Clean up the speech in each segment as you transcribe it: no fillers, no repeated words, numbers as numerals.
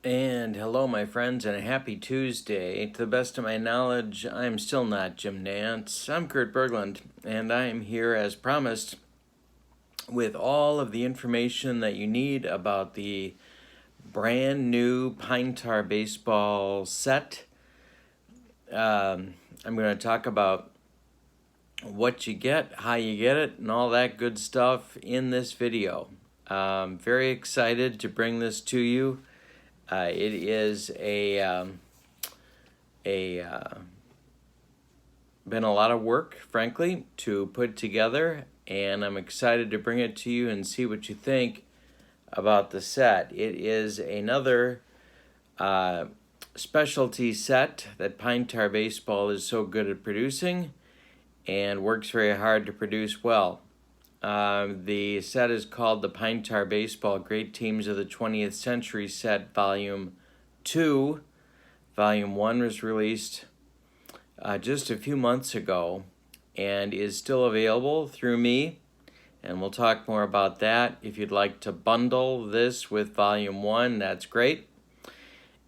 And hello, my friends, and a happy Tuesday. To the best of my knowledge, I'm still not Jim Nance. I'm Kurt Bergland, and I am here as promised with all of the information that you need about the brand new Pine Tar baseball set. I'm going to talk about what you get, how you get it, and all that good stuff in this video. Very excited to bring this to you. It is been a lot of work, frankly, to put together, and I'm excited to bring it to you and see what you think about the set. It is another specialty set that Pine Tar Baseball is so good at producing and works very hard to produce well. The set is called the Pine Tar Baseball Great Teams of the 20th Century Set Volume 2. Volume 1 was released just a few months ago and is still available through me, and we'll talk more about that. If you'd like to bundle this with Volume 1, that's great.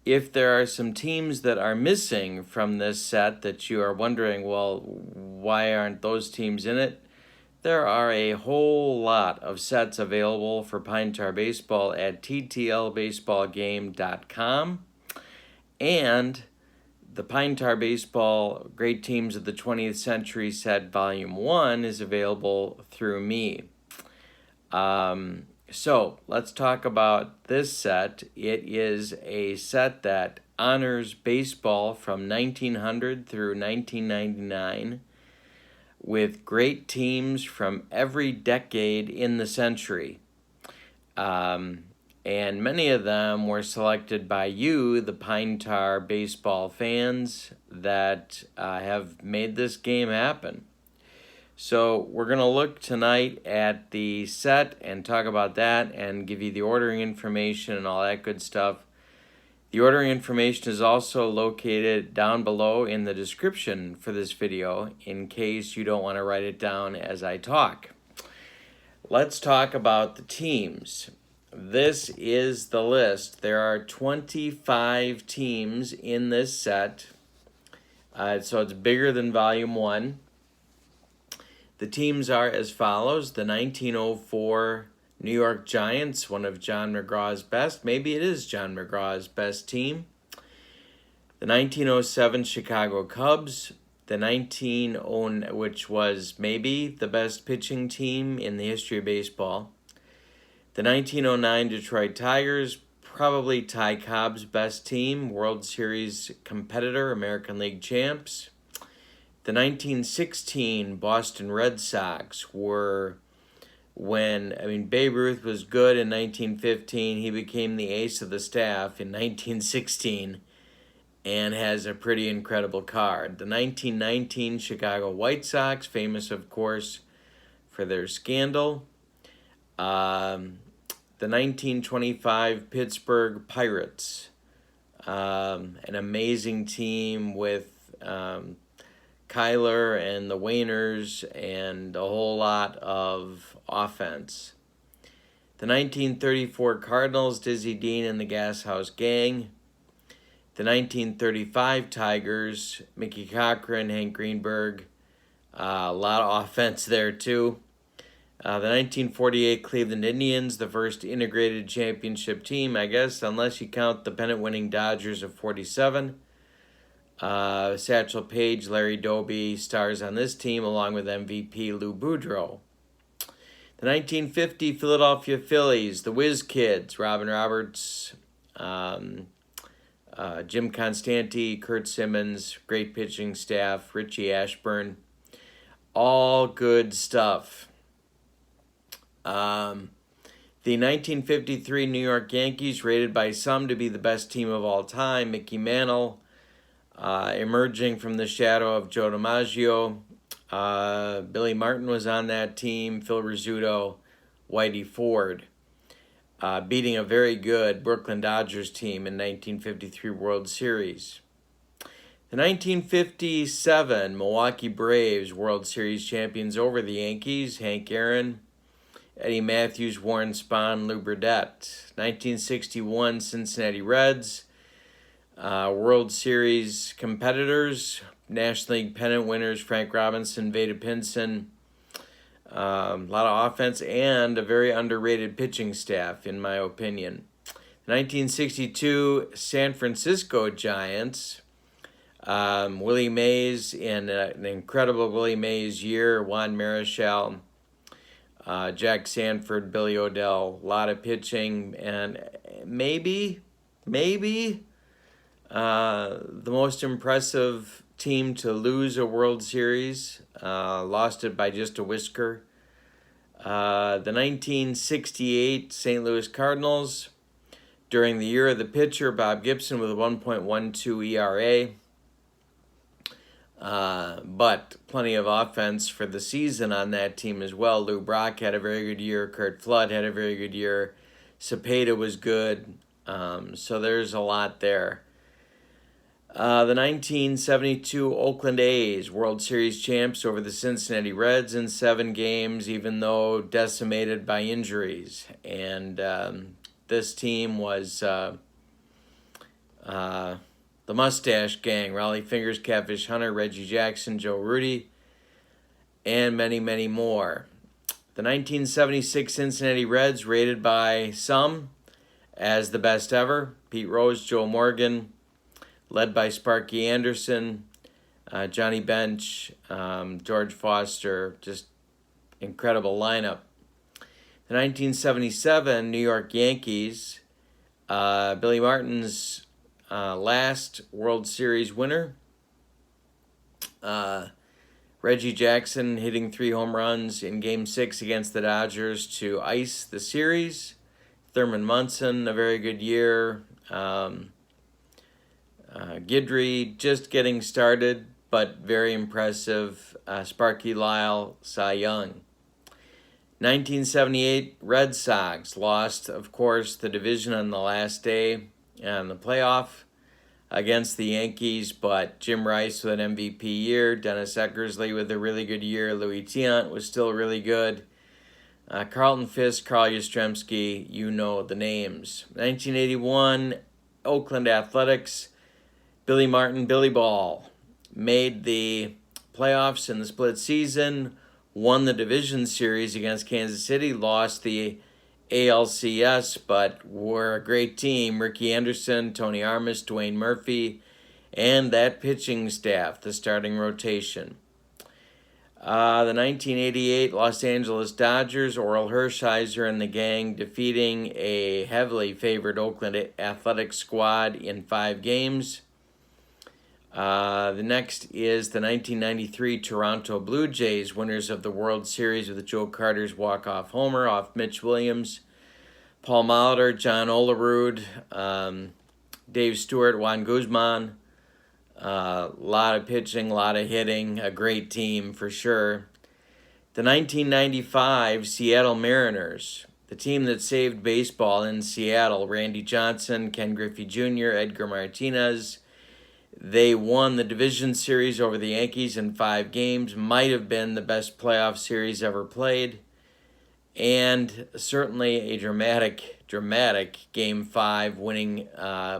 If there are some teams that are missing from this set that you are wondering, well, why aren't those teams in it? There are a whole lot of sets available for Pine Tar Baseball at ttlbaseballgame.com, and the Pine Tar Baseball Great Teams of the 20th Century Set Volume 1 is available through me. So let's talk about this set. It is a set that honors baseball from 1900 through 1999 with great teams from every decade in the century. And many of them were selected by you, the Pine Tar baseball fans, that have made this game happen. So we're going to look tonight at the set and talk about that and give you the ordering information and all that good stuff. The ordering information is also located down below in the description for this video in case you don't want to write it down as I talk. Let's talk about the teams. This is the list. There are 25 teams in this set, so it's bigger than Volume 1. The teams are as follows: the 1904 New York Giants, one of John McGraw's best. Maybe it is John McGraw's best team. The 1907 Chicago Cubs, which was maybe the best pitching team in the history of baseball. The 1909 Detroit Tigers, probably Ty Cobb's best team, World Series competitor, American League champs. The 1916 Boston Red Sox were Babe Ruth was good in 1915. He became the ace of the staff in 1916 and has a pretty incredible card. The 1919 Chicago White Sox, famous, of course, for their scandal. The 1925 Pittsburgh Pirates, an amazing team with Kyler and the Wainers and a whole lot of offense. The 1934 Cardinals, Dizzy Dean and the Gas House Gang. The 1935 Tigers, Mickey Cochran, Hank Greenberg, a lot of offense there too. The 1948 Cleveland Indians, the first integrated championship team, I guess, unless you count the pennant-winning Dodgers of 47. Satchel Paige, Larry Doby stars on this team along with MVP Lou Boudreau. The 1950 Philadelphia Phillies, the Whiz Kids, Robin Roberts, Jim Constanti, Curt Simmons, great pitching staff, Richie Ashburn, all good stuff. The 1953 New York Yankees, rated by some to be the best team of all time, Mickey Mantle, emerging from the shadow of Joe DiMaggio. Billy Martin was on that team, Phil Rizzuto, Whitey Ford, beating a very good Brooklyn Dodgers team in 1953 World Series. The 1957 Milwaukee Braves, World Series champions over the Yankees, Hank Aaron, Eddie Matthews, Warren Spahn, Lou Burdett. 1961 Cincinnati Reds, World Series competitors, National League pennant winners Frank Robinson, Vada Pinson. A lot of offense and a very underrated pitching staff, in my opinion. 1962 San Francisco Giants, Willie Mays in an incredible Willie Mays year, Juan Marichal, Jack Sanford, Billy Odell, a lot of pitching, and maybe the most impressive team to lose a World Series, lost it by just a whisker. The 1968 St. Louis Cardinals, during the year of the pitcher, Bob Gibson with a 1.12 ERA. But plenty of offense for the season on that team as well. Lou Brock had a very good year. Curt Flood had a very good year. Cepeda was good. So there's a lot there. The 1972 Oakland A's, World Series champs over the Cincinnati Reds in 7 games, even though decimated by injuries. And this team was the Mustache Gang, Raleigh Fingers, Catfish Hunter, Reggie Jackson, Joe Rudy, and many, many more. The 1976 Cincinnati Reds, rated by some as the best ever. Pete Rose, Joe Morgan, led by Sparky Anderson, Johnny Bench, George Foster, just incredible lineup. The 1977 New York Yankees, Billy Martin's last World Series winner. Reggie Jackson hitting 3 home runs in Game 6 against the Dodgers to ice the series. Thurman Munson, a very good year. Guidry just getting started, but very impressive. Sparky Lyle, Cy Young. 1978 Red Sox lost, of course, the division on the last day in the playoff against the Yankees, but Jim Rice with an MVP year, Dennis Eckersley with a really good year, Louis Tiant was still really good, Carlton Fisk, Carl Yastrzemski, you know the names. 1981 Oakland Athletics, Billy Martin, Billy Ball, made the playoffs in the split season, won the division series against Kansas City, lost the ALCS, but were a great team. Ricky Anderson, Tony Armas, Dwayne Murphy, and that pitching staff, the starting rotation. The 1988 Los Angeles Dodgers, Orel Hershiser and the gang defeating a heavily favored Oakland Athletics squad in 5 games. The next is the 1993 Toronto Blue Jays, winners of the World Series with Joe Carter's walk-off homer off Mitch Williams, Paul Molitor, John Olerud, Dave Stewart, Juan Guzman. A lot of pitching, a lot of hitting, a great team for sure. The 1995 Seattle Mariners, the team that saved baseball in Seattle, Randy Johnson, Ken Griffey Jr., Edgar Martinez. They won the division series over the Yankees in 5 games, might have been the best playoff series ever played, and certainly a dramatic Game 5 winning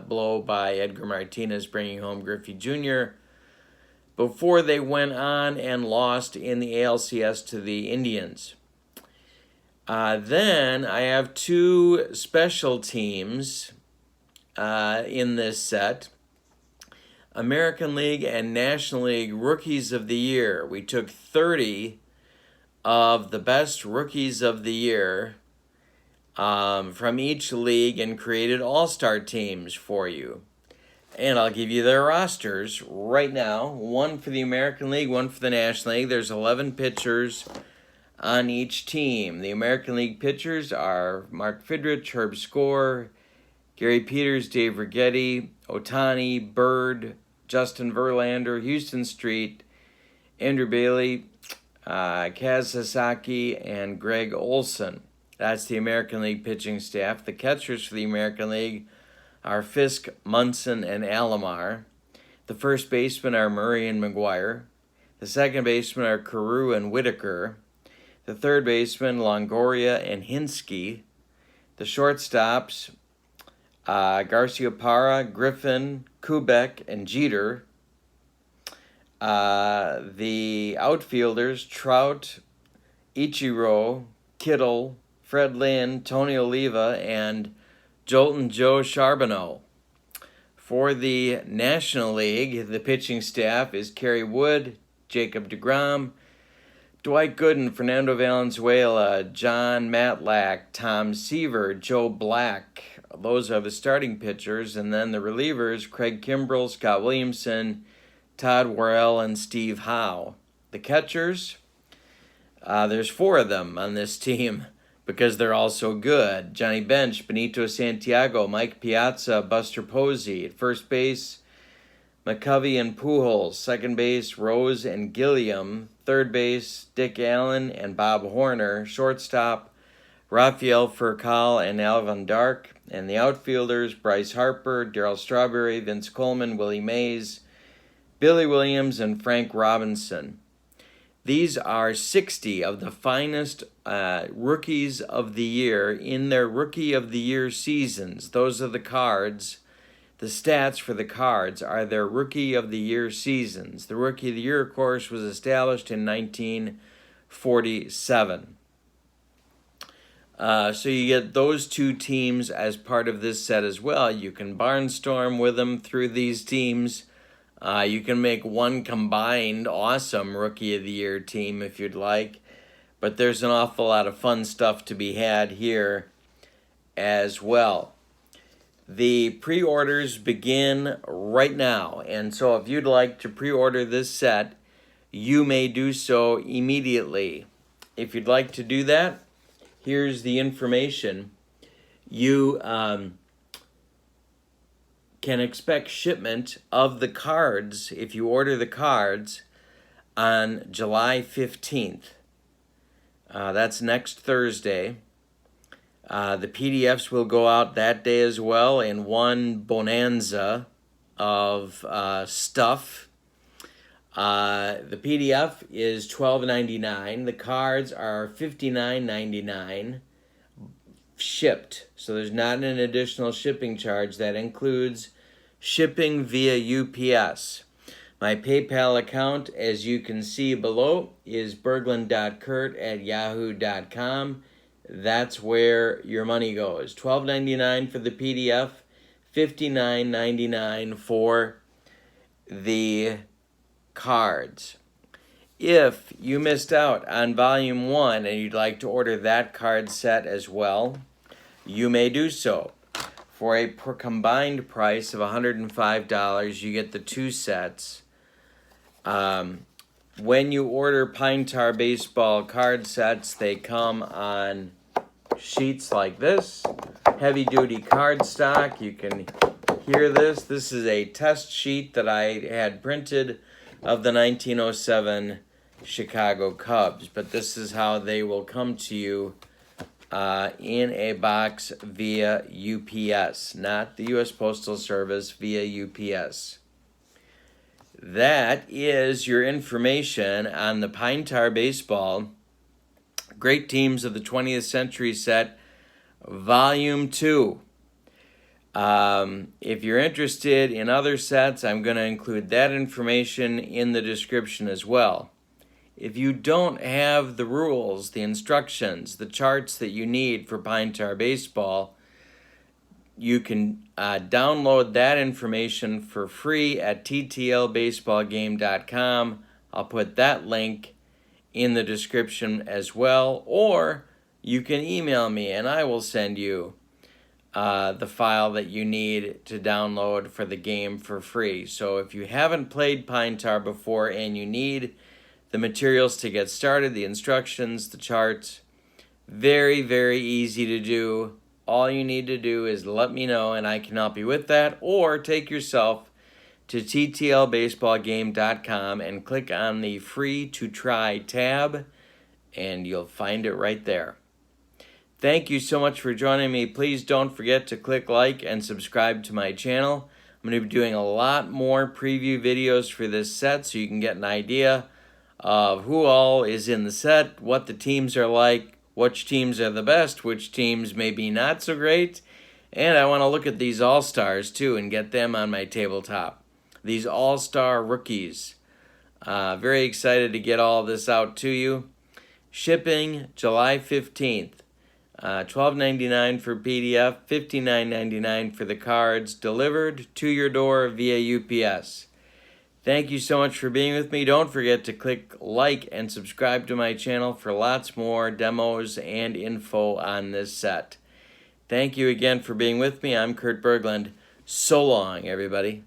blow by Edgar Martinez, bringing home Griffey Jr., before they went on and lost in the ALCS to the Indians. Then I have 2 special teams in this set. American League and National League Rookies of the Year. We took 30 of the best Rookies of the Year from each league and created all-star teams for you. And I'll give you their rosters right now. 1 for the American League, 1 for the National League. There's 11 pitchers on each team. The American League pitchers are Mark Fidrich, Herb Score, Gary Peters, Dave Righetti, Ohtani, Bird, Justin Verlander, Houston Street, Andrew Bailey, Kaz Sasaki, and Greg Olson. That's the American League pitching staff. The catchers for the American League are Fisk, Munson, and Alomar. The first basemen are Murray and McGuire. The second basemen are Carew and Whitaker. The third baseman, Longoria and Hinsky. The shortstops, Garciaparra, Griffin, Kubek, and Jeter. The outfielders, Trout, Ichiro, Kittle, Fred Lynn, Tony Oliva, and Jolton Joe Charbonneau. For the National League, the pitching staff is Kerry Wood, Jacob deGrom, Dwight Gooden, Fernando Valenzuela, John Matlack, Tom Seaver, Joe Black. Those are the starting pitchers. And then the relievers, Craig Kimbrell, Scott Williamson, Todd Worrell, and Steve Howe. The catchers, there's 4 of them on this team because they're all so good. Johnny Bench, Benito Santiago, Mike Piazza, Buster Posey. At first base, McCovey and Pujols. Second base, Rose and Gilliam. Third base, Dick Allen and Bob Horner. Shortstop, Rafael Furcal and Alvin Dark. And the outfielders, Bryce Harper, Darryl Strawberry, Vince Coleman, Willie Mays, Billy Williams, and Frank Robinson. These are 60 of the finest rookies of the year in their Rookie of the Year seasons. Those are the cards. The stats for the cards are their Rookie of the Year seasons. The Rookie of the Year, of course, was established in 1947. So you get those 2 teams as part of this set as well. You can barnstorm with them through these teams. You can make one combined awesome Rookie of the Year team if you'd like. But there's an awful lot of fun stuff to be had here as well. The pre-orders begin right now. And so if you'd like to pre-order this set, you may do so immediately. If you'd like to do that, here's the information. You can expect shipment of the cards, if you order the cards, on July 15th. That's next Thursday. The PDFs will go out that day as well in one bonanza of stuff. The PDF is $12.99. The cards are $59.99 shipped. So there's not an additional shipping charge. That includes shipping via UPS. My PayPal account, as you can see below, is Bergland.kurt at yahoo.com. That's where your money goes. $12.99 for the PDF, $59.99 for the cards. If you missed out on Volume 1 and you'd like to order that card set as well, you may do so. For a combined price of $105, you get the 2 sets. When you order Pine Tar Baseball card sets, they come on sheets like this, heavy-duty card stock. You can hear this. This is a test sheet that I had printed of the 1907 Chicago Cubs, but this is how they will come to you in a box via UPS, not the U.S. Postal Service, via UPS. That is your information on the Pine Tar Baseball Great Teams of the 20th Century set, Volume 2. If you're interested in other sets, I'm going to include that information in the description as well. If you don't have the rules, the instructions, the charts that you need for Pine Tar Baseball, you can download that information for free at ttlbaseballgame.com. I'll put that link in the description as well, or you can email me and I will send you the file that you need to download for the game for free. So if you haven't played Pine Tar before and you need the materials to get started, the instructions, the charts, very, very easy to do. All you need to do is let me know and I can help you with that, or take yourself to ttlbaseballgame.com and click on the free to try tab and you'll find it right there. Thank you so much for joining me. Please don't forget to click like and subscribe to my channel. I'm going to be doing a lot more preview videos for this set so you can get an idea of who all is in the set, what the teams are like, which teams are the best, which teams may be not so great, and I want to look at these all-stars too and get them on my tabletop. These all-star rookies. Very excited to get all this out to you. Shipping July 15th. $12.99 for PDF, $59.99 for the cards, delivered to your door via UPS. Thank you so much for being with me. Don't forget to click like and subscribe to my channel for lots more demos and info on this set. Thank you again for being with me. I'm Kurt Bergland. So long, everybody.